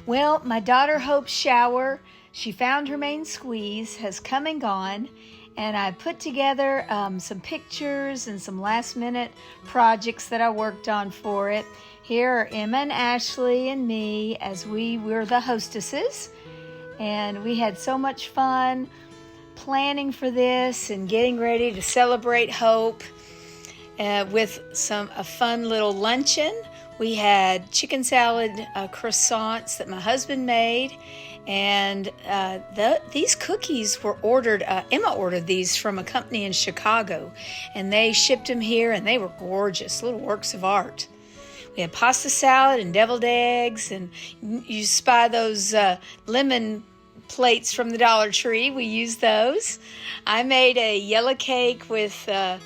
Well, my daughter Hope's shower, she found her main squeeze, has come and gone, and I put together some pictures and some last-minute projects that I worked on for it. Here are Emma and Ashley and me as we were the hostesses, and we had so much fun planning for this and getting ready to celebrate Hope with a fun little luncheon. We had chicken salad croissants that my husband made, and these cookies were ordered. Emma ordered these from a company in Chicago, and they shipped them here, and they were gorgeous, little works of art. We had pasta salad and deviled eggs, and you spy those lemon plates from the Dollar Tree. We used those. I made a yellow cake with a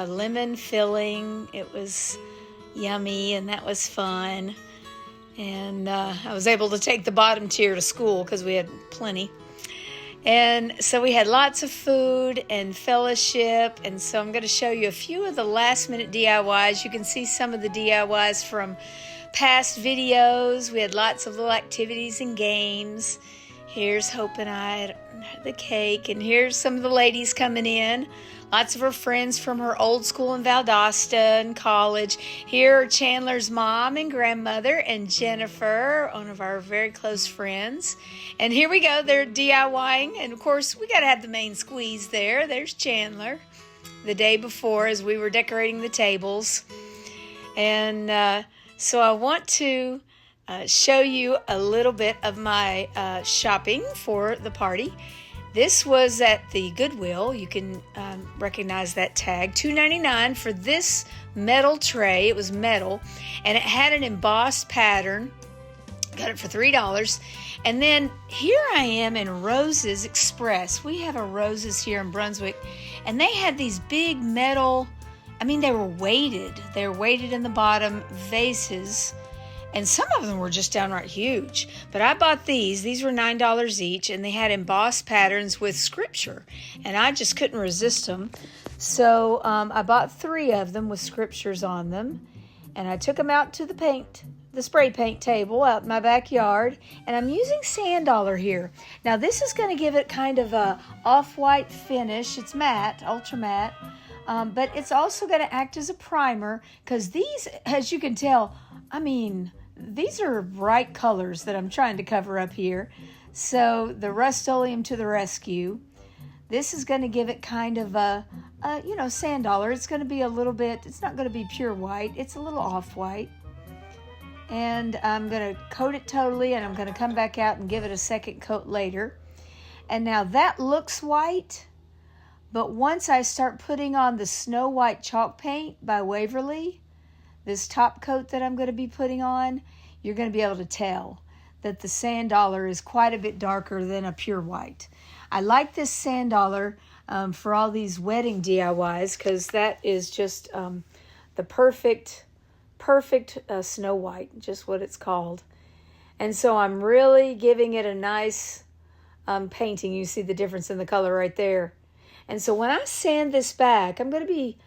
lemon filling. It was yummy, and that was fun. And I was able to take the bottom tier to school because we had plenty. And so we had lots of food and fellowship. And so I'm going to show you a few of the last minute DIYs. You can see some of the DIYs from past videos. We had lots of little activities and games. Here's Hope and I, the cake, and here's some of the ladies coming in. Lots of her friends from her old school in Valdosta and college. Here are Chandler's mom and grandmother and Jennifer, one of our very close friends. And here we go, they're DIYing. And of course, we got to have the main squeeze there. There's Chandler the day before as we were decorating the tables. And so I want to show you a little bit of my shopping for the party. This was at the Goodwill. You can recognize that tag. $2.99 for this metal tray. It was metal, and it had an embossed pattern. Got it for $3. And then here I am in Roses Express. We have a Roses here in Brunswick, and they had these big metal, they were weighted. They were weighted in the bottom, vases. And some of them were just downright huge. But I bought these. These were $9 each, and they had embossed patterns with scripture. And I just couldn't resist them. So I bought 3 of them with scriptures on them. And I took them out to the spray paint table out in my backyard. And I'm using sand dollar here. Now this is going to give it kind of a off-white finish. It's matte, ultra matte. But it's also going to act as a primer. Because these, as you can tell, these are bright colors that I'm trying to cover up here. So the Rust-Oleum to the rescue. This is going to give it kind of a sand dollar. It's going to be a little bit, it's not going to be pure white. It's a little off-white. And I'm going to coat it totally, and I'm going to come back out and give it a second coat later. And now that looks white, but once I start putting on the Snow White chalk paint by Waverly, this top coat that I'm going to be putting on, you're going to be able to tell that the sand dollar is quite a bit darker than a pure white. I like this sand dollar for all these wedding DIYs because that is just the perfect Snow White, just what it's called. And so I'm really giving it a nice painting. You see the difference in the color right there. And so when I sand this back, I'm going to be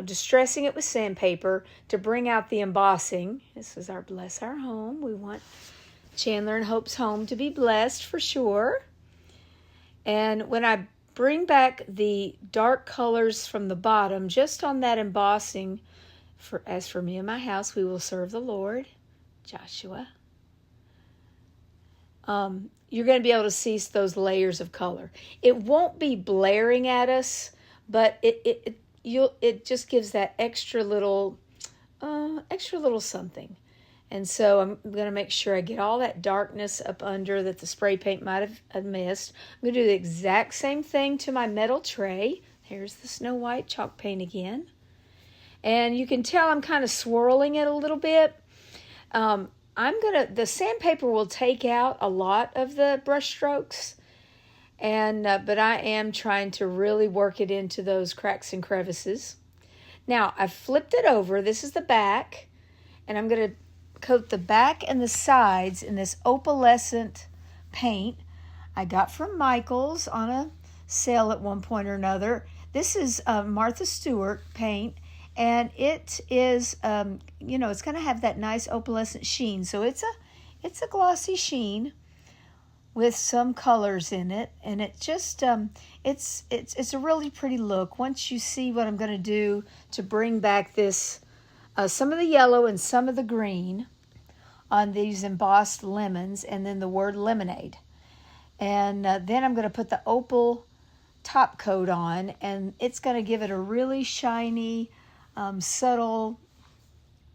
distressing it with sandpaper to bring out the embossing. This is our Bless Our Home. We want Chandler and Hope's home to be blessed for sure. And when I bring back the dark colors from the bottom, just on that embossing, as for me and my house, we will serve the Lord, Joshua. You're going to be able to see those layers of color. It won't be blaring at us, but it just gives that extra little something. And so I'm going to make sure I get all that darkness up under that the spray paint might have missed. I'm going to do the exact same thing to my metal tray. Here's the Snow White chalk paint again. And you can tell I'm kind of swirling it a little bit. The sandpaper will take out a lot of the brush strokes. But I am trying to really work it into those cracks and crevices. Now, I've flipped it over. This is the back. And I'm going to coat the back and the sides in this opalescent paint I got from Michael's on a sale at one point or another. This is Martha Stewart paint. And it is, it's going to have that nice opalescent sheen. So it's it's a glossy sheen with some colors in it, and it just it's a really pretty look. Once you see what I'm going to do to bring back this some of the yellow and some of the green on these embossed lemons, and then the word lemonade. And then I'm going to put the opal top coat on, and it's going to give it a really shiny, subtle,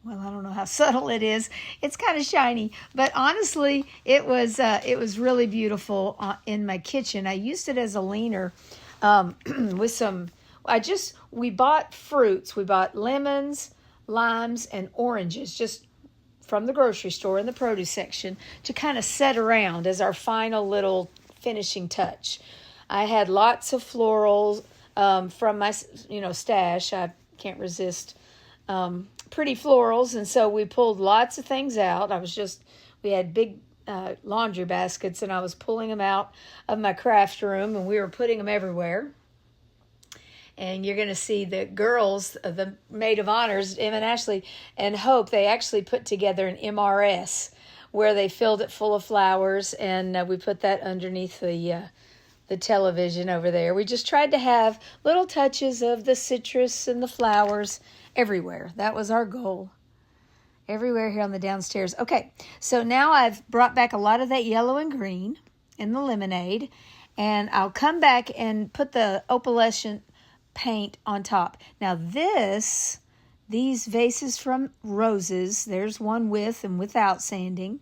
well, I don't know how subtle it is. It's kind of shiny, but honestly, it was really beautiful in my kitchen. I used it as a leaner with some, we bought fruits. We bought lemons, limes, and oranges, just from the grocery store in the produce section, to kind of set around as our final little finishing touch. I had lots of florals from my stash. I can't resist pretty florals, and so we pulled lots of things out. We had big laundry baskets, and I was pulling them out of my craft room, and we were putting them everywhere. And you're going to see the girls, the maid of honors, Em and Ashley and Hope, they actually put together an MRS where they filled it full of flowers, and we put that underneath the television over there. We just tried to have little touches of the citrus and the flowers everywhere. That was our goal. Everywhere here on the downstairs. Okay, so now I've brought back a lot of that yellow and green in the lemonade, and I'll come back and put the opalescent paint on top. Now these vases from Roses, there's one with and without sanding.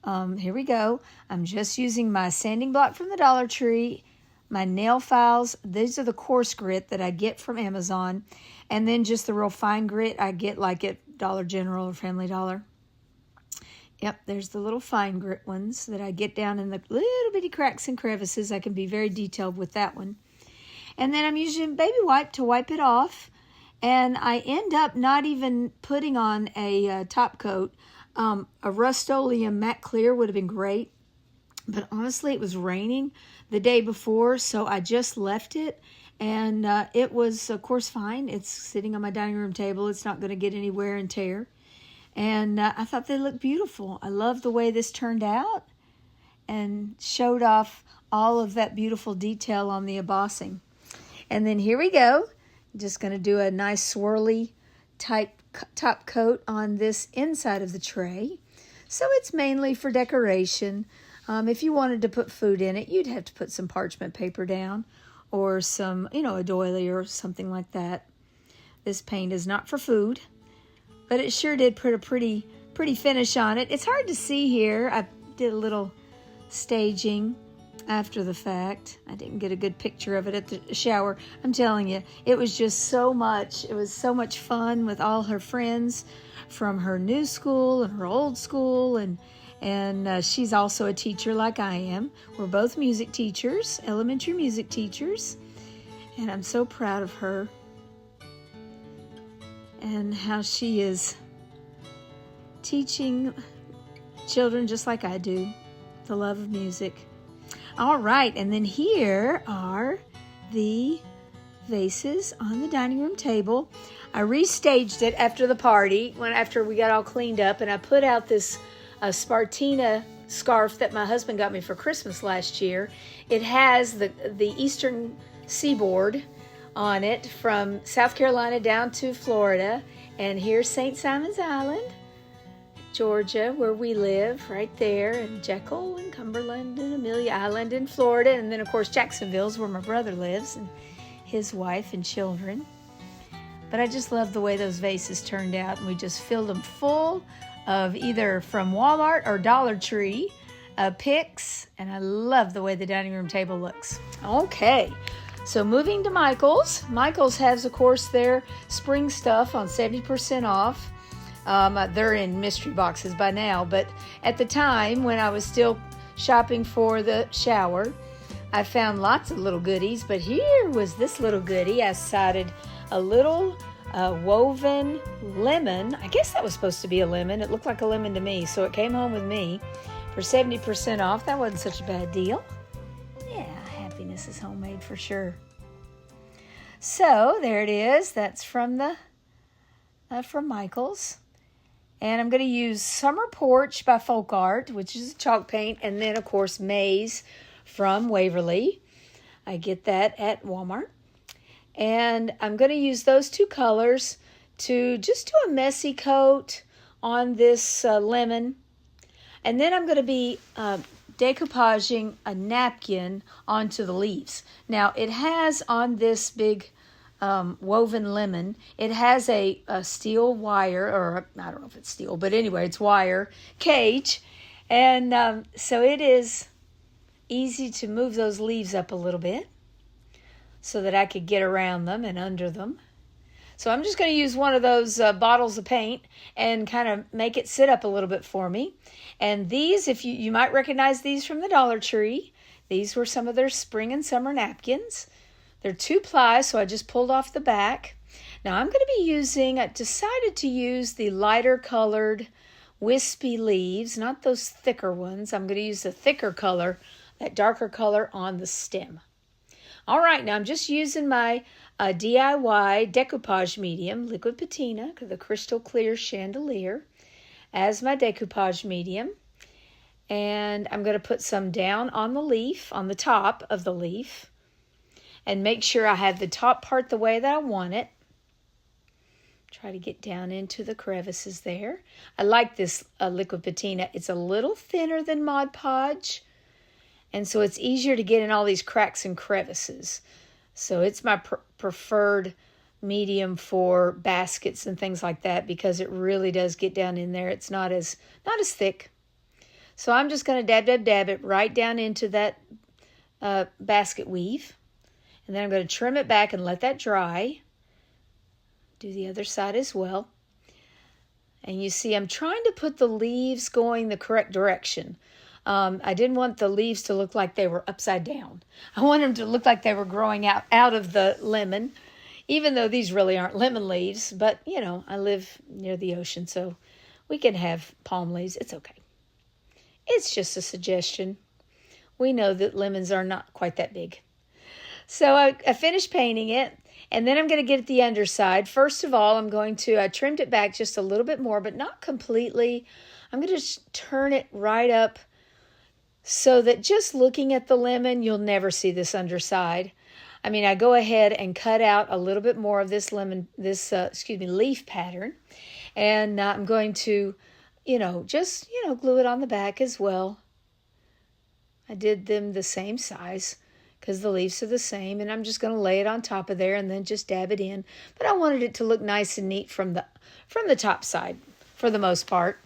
Here we go. I'm just using my sanding block from the Dollar Tree, my nail files. These are the coarse grit that I get from Amazon, and then just the real fine grit I get like at Dollar General or Family Dollar. Yep, there's the little fine grit ones that I get down in the little bitty cracks and crevices. I can be very detailed with that one. And then I'm using baby wipe to wipe it off. And I end up not even putting on a top coat. A Rust-Oleum matte clear would have been great. But honestly, it was raining the day before, so I just left it. And it was, of course, fine. It's sitting on my dining room table. It's not going to get any wear and tear. And I thought they looked beautiful. I love the way this turned out and showed off all of that beautiful detail on the embossing. And then here we go. I'm just going to do a nice swirly type top coat on this inside of the tray. So it's mainly for decoration. If you wanted to put food in it, you'd have to put some parchment paper down or some, a doily or something like that. This paint is not for food, but it sure did put a pretty finish on it. It's hard to see here. I did a little staging after the fact. I didn't get a good picture of it at the shower. I'm telling you, it was just so much. It was so much fun with all her friends from her new school and her old school, and she's also a teacher like I am. We're both music teachers, elementary music teachers, and I'm so proud of her and how she is teaching children just like I do, the love of music. All right, and then here are the vases on the dining room table. I restaged it after the party, after we got all cleaned up, and I put out this Spartina scarf that my husband got me for Christmas last year. It has the eastern seaboard on it from South Carolina down to Florida, and here's St. Simon's Island, Georgia, where we live, right there, and Jekyll and Cumberland and Amelia Island in Florida, and then of course Jacksonville's where my brother lives and his wife and children. But I just love the way those vases turned out, and we just filled them full of either from Walmart or Dollar Tree picks, and I love the way the dining room table looks. Okay, so moving to Michael's. Michael's has, of course, their spring stuff on 70% off. They're in mystery boxes by now, but at the time when I was still shopping for the shower, I found lots of little goodies, but here was this little goodie. I sighted a little woven lemon. I guess that was supposed to be a lemon. It looked like a lemon to me, so it came home with me for 70% off. That wasn't such a bad deal. Yeah, happiness is homemade for sure. So there it is. That's from from Michael's. And I'm going to use Summer Porch by Folk Art, which is a chalk paint, and then, of course, Maize from Waverly. I get that at Walmart. And I'm going to use those two colors to just do a messy coat on this lemon. And then I'm going to be decoupaging a napkin onto the leaves. Now, it has on this big woven lemon, it has a steel wire, or I don't know if it's steel, but anyway, it's wire cage. And so it is easy to move those leaves up a little bit so that I could get around them and under them. So I'm just going to use one of those bottles of paint and kind of make it sit up a little bit for me. And these, if you might recognize these from the Dollar Tree. These were some of their spring and summer napkins. They're 2-ply, so I just pulled off the back. Now I'm going to be I decided to use the lighter colored wispy leaves, not those thicker ones. I'm going to use the thicker color, that darker color on the stem. All right, now I'm just using my DIY decoupage medium, liquid patina, the crystal clear chandelier, as my decoupage medium. And I'm going to put some down on the leaf, on the top of the leaf, and make sure I have the top part the way that I want it. Try to get down into the crevices there. I like this liquid patina. It's a little thinner than Mod Podge, and so it's easier to get in all these cracks and crevices. So it's my preferred medium for baskets and things like that because it really does get down in there. It's not as thick. So I'm just going to dab it right down into that basket weave. And then I'm going to trim it back and let that dry. Do the other side as well. And you see I'm trying to put the leaves going the correct direction. I didn't want the leaves to look like they were upside down. I want them to look like they were growing out of the lemon, even though these really aren't lemon leaves. But, you know, I live near the ocean, so we can have palm leaves. It's okay. It's just a suggestion. We know that lemons are not quite that big. So I finished painting it, and then I'm going to get at the underside. First of all, I trimmed it back just a little bit more, but not completely. I'm going to just turn it right up so that just looking at the lemon, you'll never see this underside. I mean, I go ahead and cut out a little bit more of this leaf pattern, and I'm going to, glue it on the back as well. I did them the same size because the leaves are the same, and I'm just going to lay it on top of there and then just dab it in. But I wanted it to look nice and neat from the top side for the most part.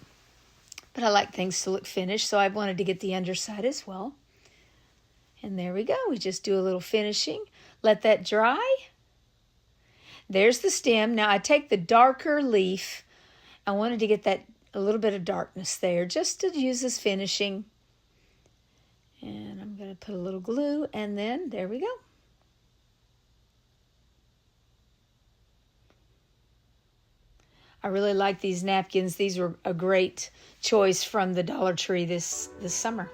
But I like things to look finished, so I wanted to get the underside as well. And there we go. We just do a little finishing. Let that dry. There's the stem. Now I take the darker leaf. I wanted to get a little bit of darkness there just to use as finishing. And I'm going to put a little glue, and then there we go. I really like these napkins. These were a great choice from the Dollar Tree this summer.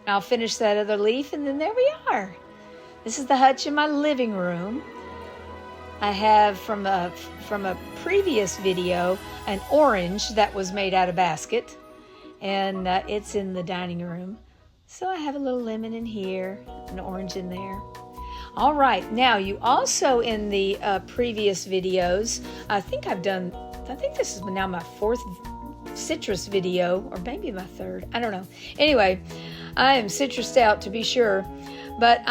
And I'll finish that other leaf, and then there we are. This is the hutch in my living room. I have from a previous video an orange that was made out of basket, and it's in the dining room. So I have a little lemon in here, an orange in there. All right, now you also in the previous videos, I think this is now my 4th citrus video, or maybe my 3rd. I don't know. Anyway, I am citrused out to be sure. But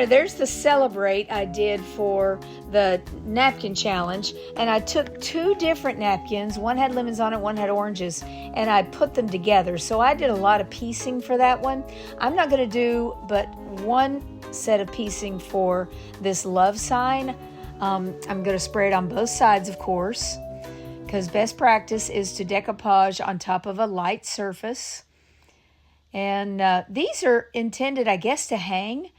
there's the Celebrate I did for the napkin challenge. And I took 2 different napkins. One had lemons on it, one had oranges. And I put them together. So I did a lot of piecing for that one. I'm not going to do but one set of piecing for this love sign. I'm going to spray it on both sides, of course, because best practice is to decoupage on top of a light surface. And these are intended, I guess, to hang.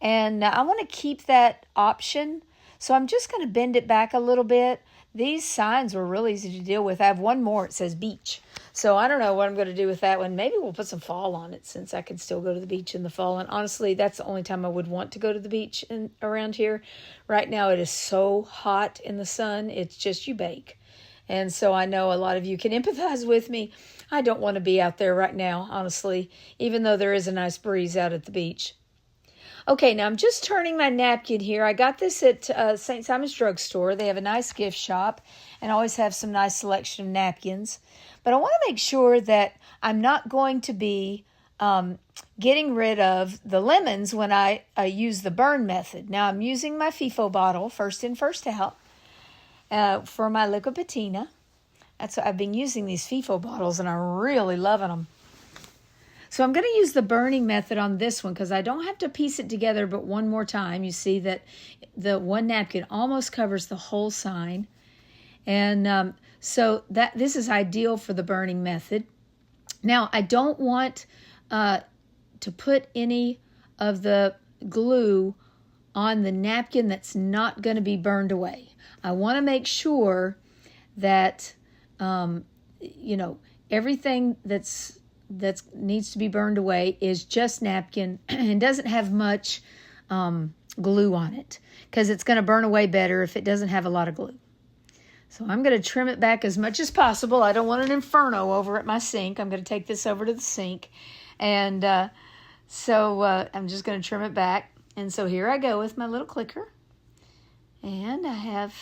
And I want to keep that option. So I'm just going to bend it back a little bit. These signs were really easy to deal with. I have one more. It says beach. So I don't know what I'm going to do with that one. Maybe we'll put some fall on it since I can still go to the beach in the fall. And honestly, that's the only time I would want to go to the beach around here. Right now it is so hot in the sun. It's just you bake. And so I know a lot of you can empathize with me. I don't want to be out there right now, honestly, even though there is a nice breeze out at the beach. Okay, now I'm just turning my napkin here. I got this at St. Simon's Drugstore. They have a nice gift shop and always have some nice selection of napkins. But I want to make sure that I'm not going to be getting rid of the lemons when I use the burn method. Now I'm using my FIFO bottle, first in, first out, for my liquid patina. That's what I've been using, these FIFO bottles, and I'm really loving them. So I'm going to use the burning method on this one because I don't have to piece it together but one more time. You see that the one napkin almost covers the whole sign. And so this is ideal for the burning method. Now, I don't want to put any of the glue on the napkin that's not going to be burned away. I want to make sure that, everything that needs to be burned away is just napkin and doesn't have much glue on it, because it's going to burn away better if it doesn't have a lot of glue. So I'm going to trim it back as much as possible. I don't want an inferno over at my sink. I'm going to take this over to the sink. And so I'm just going to trim it back. And so here I go with my little clicker. And I have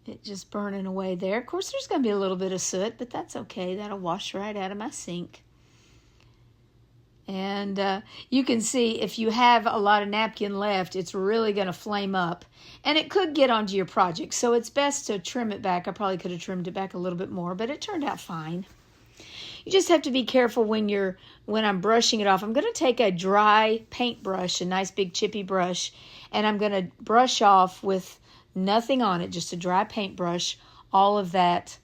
it just burning away there. Of course, there's going to be a little bit of soot, but that's okay. That'll wash right out of my sink. And you can see if you have a lot of napkin left, it's really going to flame up. And it could get onto your project, so it's best to trim it back. I probably could have trimmed it back a little bit more, but it turned out fine. You just have to be careful when I'm brushing it off. I'm going to take a dry paintbrush, a nice big chippy brush, and I'm going to brush off with nothing on it, just a dry paintbrush, all of that,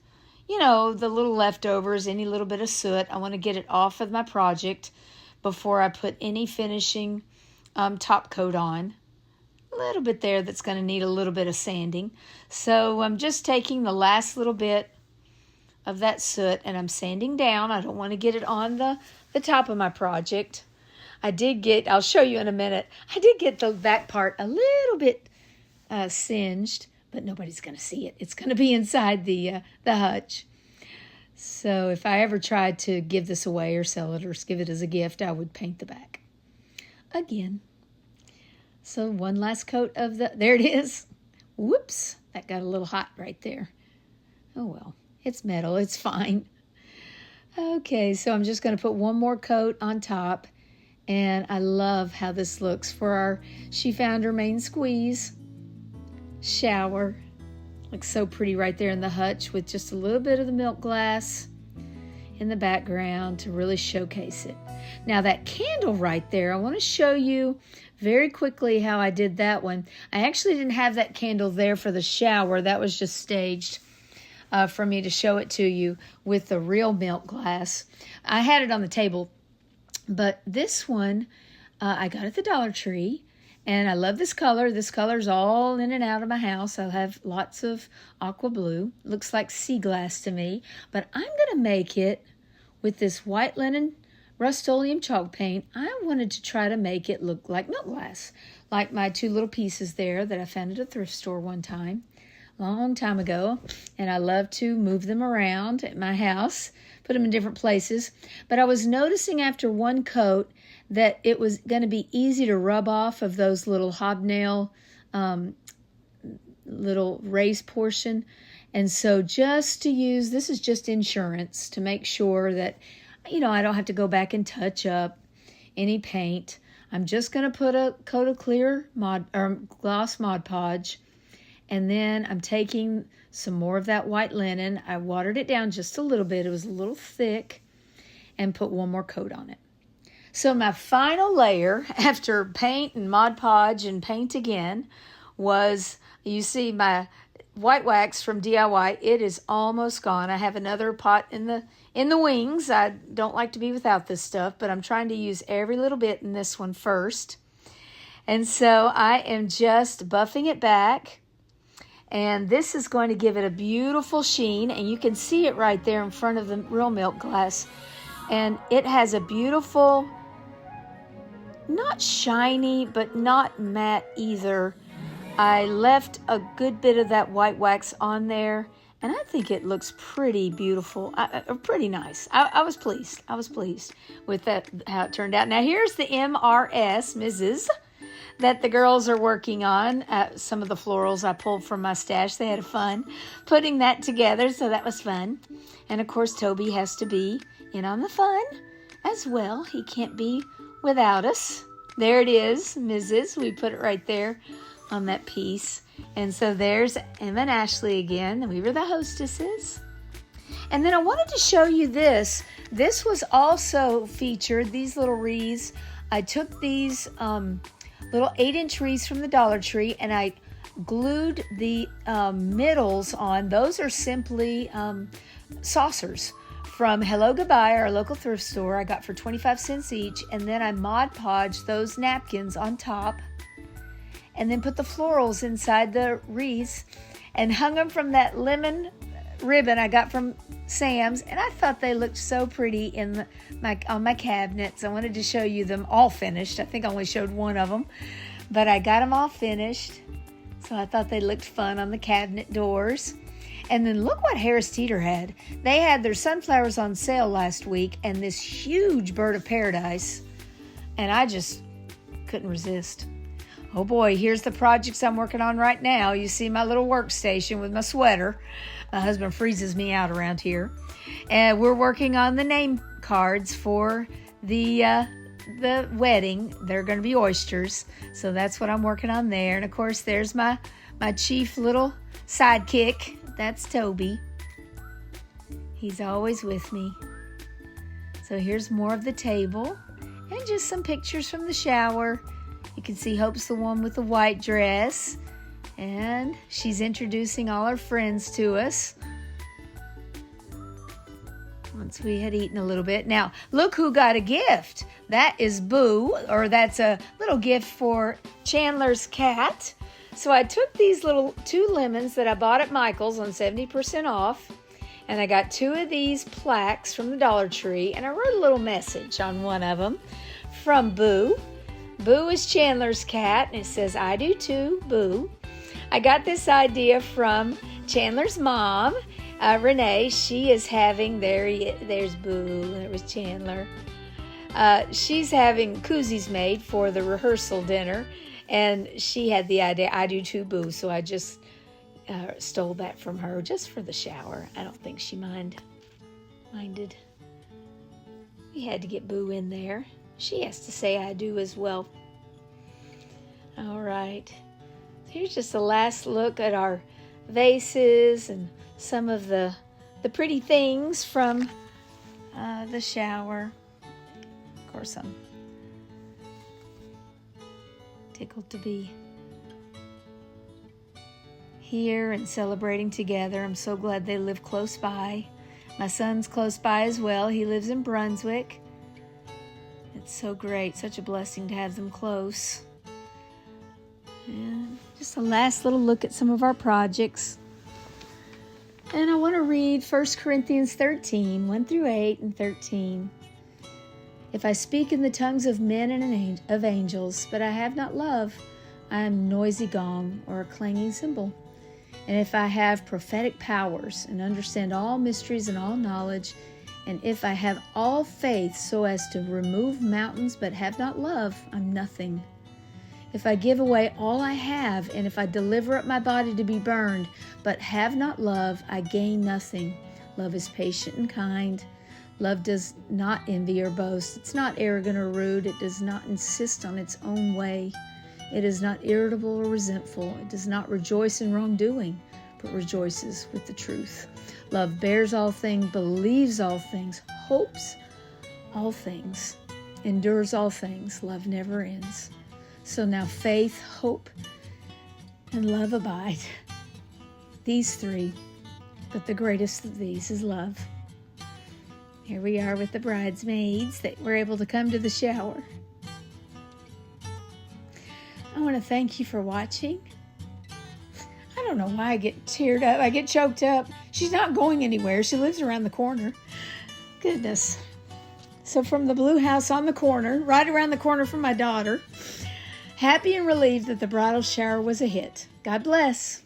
the little leftovers, any little bit of soot. I want to get it off of my project before I put any finishing top coat on. A little bit there that's going to need a little bit of sanding. So I'm just taking the last little bit of that soot and I'm sanding down. I don't want to get it on the top of my project. I'll show you in a minute, I did get the back part a little bit singed, but nobody's going to see it. It's going to be inside the hutch. So if I ever tried to give this away or sell it or give it as a gift, I would paint the back again. So one last coat of there it is. Whoops, that got a little hot right there. Oh well, it's metal, it's fine. Okay, so I'm just going to put one more coat on top, and I love how this looks for she found her main squeeze shower. Looks so pretty right there in the hutch with just a little bit of the milk glass in the background to really showcase it. Now that candle right there, I want to show you very quickly how I did that one. I actually didn't have that candle there for the shower. That was just staged for me to show it to you with the real milk glass. I had it on the table, but this one I got at the Dollar Tree. And I love this color. This color's all in and out of my house. I'll have lots of aqua blue. Looks like sea glass to me. But I'm going to make it with this white linen Rust-Oleum chalk paint. I wanted to try to make it look like milk glass. Like my two little pieces there that I found at a thrift store one time, long time ago. And I love to move them around at my house, put them in different places. But I was noticing after one coat that it was going to be easy to rub off of those little hobnail, little raised portion. And so just to use, this is just insurance to make sure that, I don't have to go back and touch up any paint. I'm just going to put a coat of clear gloss Mod Podge. And then I'm taking some more of that white linen. I watered it down just a little bit. It was a little thick, and put one more coat on it. So my final layer, after paint and Mod Podge and paint again, was, you see my white wax from DIY. It is almost gone. I have another pot in the wings. I don't like to be without this stuff, but I'm trying to use every little bit in this one first. And so I am just buffing it back. And this is going to give it a beautiful sheen. And you can see it right there in front of the real milk glass. And it has a beautiful, not shiny, but not matte either, I left a good bit of that white wax on there, and I think it looks pretty beautiful, pretty nice. I was pleased. I was pleased with that, how it turned out. Now here's the Mrs. that the girls are working on. Some of the florals I pulled from my stash. They had fun putting that together, so that was fun. And of course, Toby has to be in on the fun as well. He can't be without us. There it is, Mrs. We put it right there on that piece. And so there's Emma and Ashley again. We were the hostesses. And then I wanted to show you this. This was also featured, these little wreaths. I took these little 8-inch wreaths from the Dollar Tree, and I glued the middles on. Those are simply saucers from Hello Goodbye, our local thrift store. I got for 25 cents each, and then I Mod Podged those napkins on top, and then put the florals inside the wreaths and hung them from that lemon ribbon I got from Sam's, and I thought they looked so pretty on my cabinets. I wanted to show you them all finished. I think I only showed one of them, but I got them all finished, so I thought they looked fun on the cabinet doors. And then look what Harris Teeter had. They had their sunflowers on sale last week, and this huge bird of paradise, and I just couldn't resist. Oh boy, here's the projects I'm working on right now. You see my little workstation with my sweater. My husband freezes me out around here. And we're working on the name cards for the wedding. They're going to be oysters. So that's what I'm working on there. And of course, there's my chief little sidekick. That's Toby. He's always with me. So here's more of the table and just some pictures from the shower. You can see Hope's the one with the white dress, and she's introducing all her friends to us once we had eaten a little bit. Now, look who got a gift. That is Boo, or that's a little gift for Chandler's cat. So I took these little 2 lemons that I bought at Michael's on 70% off, and I got 2 of these plaques from the Dollar Tree, and I wrote a little message on one of them from Boo. Boo is Chandler's cat, and it says, "I do too, Boo." I got this idea from Chandler's mom, Renee. She is having, there's Boo, and it was Chandler. She's having koozies made for the rehearsal dinner, and she had the idea, "I do too, Boo." So I just stole that from her just for the shower. I don't think she minded. We had to get Boo in there. She has to say "I do" as well. All right. Here's just a last look at our vases and some of the pretty things from the shower. Of course, I'm tickled to be here and celebrating together. I'm so glad they live close by. My son's close by as well. He lives in Brunswick. It's so great, such a blessing to have them close. And just a last little look at some of our projects. And I want to read 1 Corinthians 13, 1 through 8 and 13. "If I speak in the tongues of men and of angels, but I have not love, I am a noisy gong or a clanging cymbal. And if I have prophetic powers and understand all mysteries and all knowledge, and if I have all faith so as to remove mountains but have not love, I'm nothing. If I give away all I have, and if I deliver up my body to be burned, but have not love, I gain nothing. Love is patient and kind. Love does not envy or boast. It's not arrogant or rude. It does not insist on its own way. It is not irritable or resentful. It does not rejoice in wrongdoing, but rejoices with the truth. Love bears all things, believes all things, hopes all things, endures all things. Love never ends." So now faith, hope, and love abide. These 3, but the greatest of these is love. Here we are with the bridesmaids that were able to come to the shower. I want to thank you for watching. I don't know why I get teared up. I get choked up. She's not going anywhere. She lives around the corner. Goodness. So from the blue house on the corner, right around the corner from my daughter, Happy and relieved that the bridal shower was a hit. God bless.